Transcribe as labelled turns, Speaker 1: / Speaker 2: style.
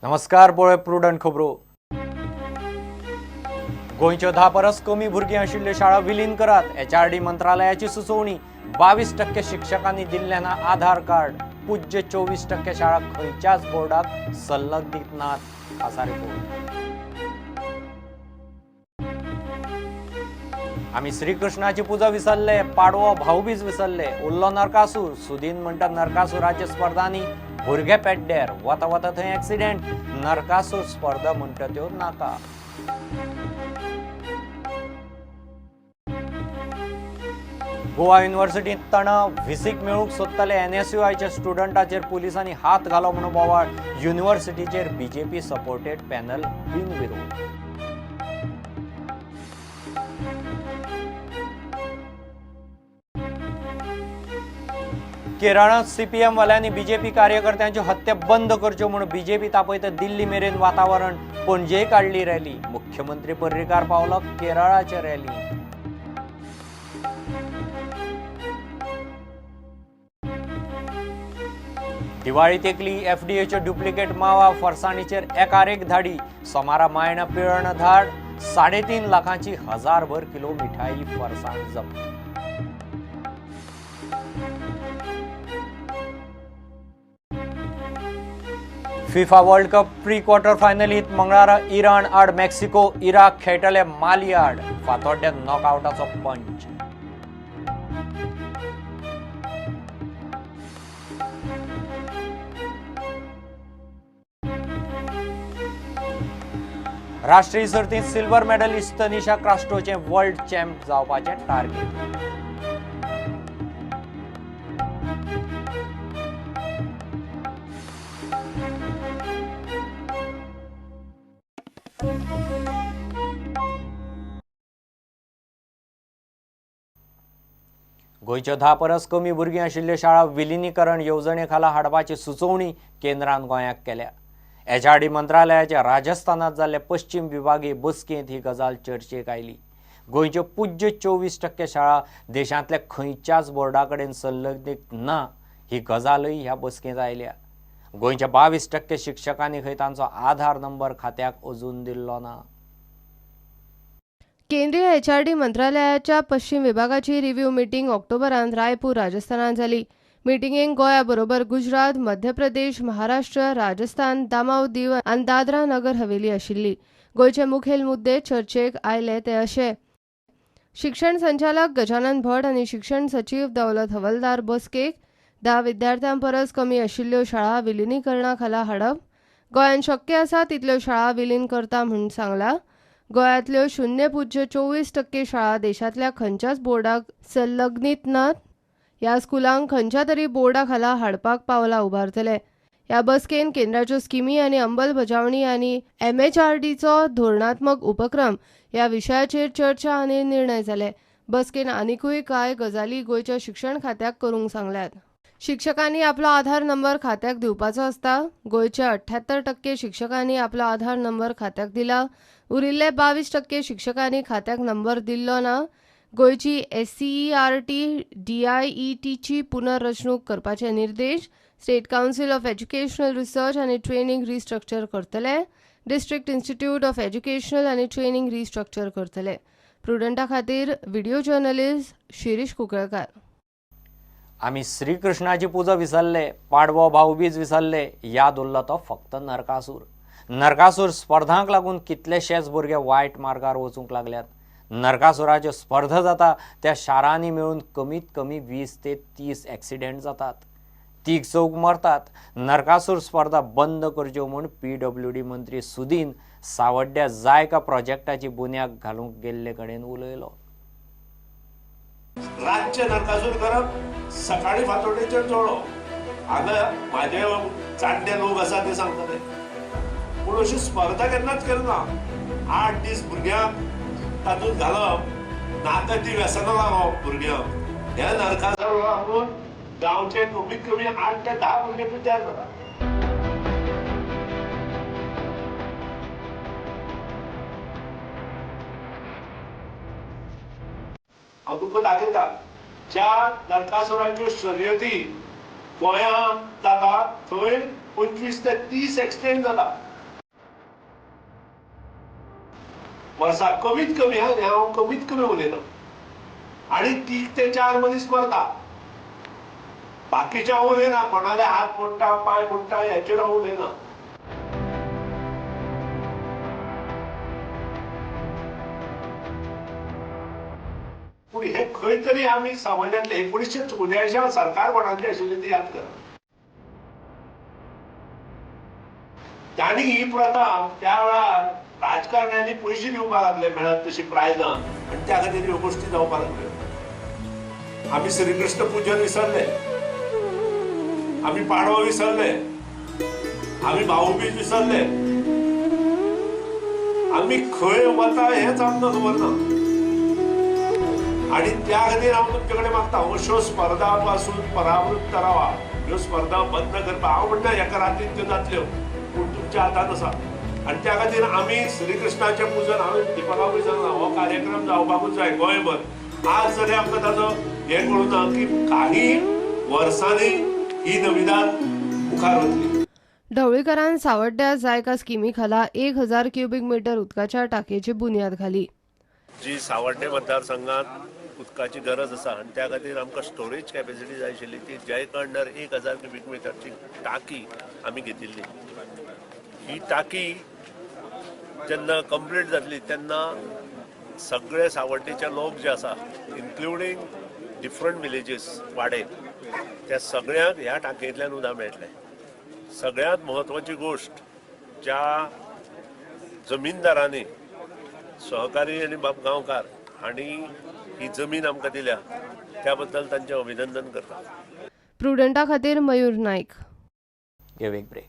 Speaker 1: नमस्कार बोळे प्रुडंट खबरो गोंयच्यो 10 परस कमी भुरगीं आशिल्ल्यो शाळा विलीन करात HRD मंत्रालयाची सुचोवणी 22% शिक्षकांनी दिल्ल्याना आधार कार्ड पूज्य 24% शाळा खंयच्याच बोर्डाक सल्लग दित नात असा रिपोर्ट आम्ही श्रीकृष्णाची पूजा विसरले पाडवो भाऊबीज विसरले उरलो नरकासूर सुदीन म्हणटा नरकासुराच्या स्पर्धांनी भुरगे पेड्ड्यार वता वता थंय ऍक्सिडेंट नरकासूर स्पर्धा म्हणटा त्यो नाका गोवा युनिव्हर्सिटीत तणाव व्हिसीक मेळूंक सोदताले NSUIच्या स्टुडंटाचेर पुलिसांनी हात घालो म्हणून बोवाळ युनिव्हर्सिटीचेर BJP सपोर्टेड पॅनल बिनविरोध केरळात CPM वाल्यांनी BJP कार्यकर्त्यांच्यो हत्या बंद करच्यो म्हणून BJP तापयता दिल्ली मेरेन वातावरण पणजे काढली रॅली मुख्यमंत्री पर्रीकार पावलो केरळाचे रॅली दिवाळी तेकली FDAच्यो डुप्लिकेट मावा फरसाणीचेर एकारेक धाडी सोमारा मायना पिळण धाड 3.5 लाखांची हजारभर किलो मिठाई फरसाण जप्त FIFA world cup pre quarter फायनलीत मंगळारा इराण आड मेक्सिको इराक खेळटले माली आड फातोड्ड्या नॉकआउटाचो पंच राष्ट्रीय सर्तीत सिल्वर मेडलिस्ट तनिषा क्रास्टोचे वर्ल्ड चॅम्प जावपाचे टार्गेट गोंयच्यो 10 परस कमी भुरगीं आशिल्ल्यो शाळा विलीनीकरण येवजणे खाला हाडपाची सुचोवणी केंद्रान गोंयाक केल्या HRD मंत्रालयाच्या राजस्थानात जाल्ले पश्चिम विभागीय बसकेंत ही गजाल चर्चेक आयली गोंयच्यो पूज्य 24% शाळा देशांतल्या खंयच्याच बोर्डा कडेन संलग्नीत ना ही गजालय ह्या बसकेंत आयल्या गोंयच्या 22% शिक्षकांनी खंय तांचो आधार नंबर खात्याक अजून दिल्लो ना
Speaker 2: केंद्रीय HRD मंत्रालयाच्या पश्चिम विभागाची रिव्ह्यू मीटिंग ऑक्टोबरांत रायपूर राजस्थानात जाली मिटिंगेक गोंया बरोबर गुजरात मध्य प्रदेश महाराष्ट्र राजस्थान दमण दीव आनी दादरा नगर हवेली आशिल्ली गोंयचे मुखेल मुद्दे चर्चेक आयले ते अशे शिक्षण संचालक गजानन भट आनी शिक्षण सचिव दौलत हवलदार बसकेक 10 विद्यार्थ्यां परस कमी आशिल्ल्यो शाळा विलीनीकरणा खाला हाडप गोंयांत शक्य आसा तितल्यो शाळा विलीन करता म्हूण सांगला गोंयांतल्यो 0.24% शाळा देशांतल्या खंयच्याच बोर्डाक संलग्नीत नात ह्या स्कुलांक खंयच्या तरी बोर्डा खाला हाडपाक पावलां उबारतले ह्या बसकेन केंद्राच्यो स्किमी आनी अंमलबजावणी आनी MHRDचो धोरणात्मक उपक्रम ह्या विशयाचेर चर्चा आनी निर्णय जाले बसकेन आनीकूय कांय गजाली गोंयच्या शिक्षण खात्याक करूंक सांगल्यात शिक्षकांनी आपलो आधार नंबर खात्याक दिवपाचो आसता गोंयच्या 78% शिक्षकांनी आपलो आधार नंबर खात्याक दिला उरिल्ले 22% शिक्षकांनी खात्याक नंबर दिल्लो ना गोंयची SCERT DIETची पुनर्रचणूक करपाचे निर्देश state council of educational research आनी ट्रेनिंग रिस्ट्रक्चर करतले डिस्ट्रिक्ट इन्स्टिट्यूट ऑफ एज्युकेशनल आनी ट्रेनिंग रिस्ट्रक्चर करतले प्रुडंटा खातीर व्हिडिओ जर्नलिस्ट शिरीष कुंकळकार
Speaker 1: आम्ही श्रीकृष्णाची पूजा विसरले पाडवो भाऊबीज विसरले याद उरलो तो फक्त नरकासूर स्पर्धांक लागून कितलेशेच भुरगे वायट मार्गार वचूंक लागल्यात नरकासुराच्यो स्पर्धा जाता त्या शारांनी मेळून कमीत कमी 20 ते 30 ऍक्सिडेंट जातात 3 मरतात नरकासूर स्पर्धा बंद करच्यो म्हूण PWD मंत्री सुदीन सावड्ड्या जायका प्रोजेक्टाची बुन्याद घालूंक गेल्ले कडेन उलयलो
Speaker 3: राज्य नरकासूर करप सकाळी फातोडेचेर चोळो हांगा माझे चाड्डे लोक आसा ते सांगतले पूण अशी स्पर्धा केन्नाच केली ना 8 दीस भुरग्यांक तातूंत घालप नाका ती व्यसनां लावप भुरग्यांक हे नरकासूर लागून गांवचे कमीत कमी 8 ते 10 भुरगे पिड्ड्यार जातात हांव तुमकां दाखयता ज्या नरकासुराच्यो शर्यती गोंयांत जाता थंय 25 ते 30 एक्सिडेंट जाला वर्साक कमीत कमी हांव कमीत कमी उलयना आणि 3 ते 4 मनीस मरता बाकीचे हांव उलयना कोणाले हात मोडटा पाय मोडटा हेचेर हांव उलयना पूण हे खंय तरी आमी सामान्यांतले 1984 सरकार कोणाची आशिल्ली ती याद करा त्यांनी ही प्रथा त्या वेळार राजकारण्यांनी पयशे दिवपाक लागले मेळत तशी प्रायदां आनी त्या खातीर ह्यो गोश्टी जावपाक लागल्यो आमी श्रीकृष्ण पूजन विसरले आमी पाडवो विसरले आमी भाऊबीज विसरले आमी खंय वता हेच आमकां खबर ना आणि त्या खातीर हांव तुमचे कडेन मागता अश्यो स्पर्धा पासून परावृत्त रावा ह्यो स्पर्धा बंद करपा हांव म्हणटा एका रातीन त्यो जातल्यो पूण तुमच्या हातांत आसा आनी त्या खातीर आमी श्रीकृष्णाचें पुजन हांवें दिपकाकूय सांगलां हो कार्यक्रम जावपाकूच जाय गोंयभर आज जरी आमकां ताजो हें कळूं ना की काही वर्सांनी ही नविदाद मुखार वतली
Speaker 2: ढवळीकरांन सावड्ड्या जायका स्किमी खाला 1000 क्युबिक मीटर उदकाच्या टाकयेची बुन्याद घाली.
Speaker 4: जी सावड्डे मतदारसंघात उदकाची गरज आसा आनी त्या खातीर आमकां स्टोरेज कॅपेसिटी जाय आशिल्ली ती जयका अंडर 1000 क्युबिक मिटरची टाकी आमी घेतिल्ली. ही टाकी जेन्ना कंप्लीट जातली तेन्ना सगळे सावड्डेचे लोक जे आसा इन्क्लुडींग डिफरंट विलेजीस वाडे त्या सगळ्यांक ह्या टाकयेंतल्यान उदक मेळटलें. सगळ्यांत म्हत्वाची गोश्ट ज्या जमीनदारांनी सहकारी आणि बाब गांवकार हांणी ही जमीन आमकां दिल्या त्या बद्दल तांचें अभिनंदन करता.
Speaker 2: प्रुडंटा खातीर मयूर नायक.
Speaker 1: घेव एक ब्रेक.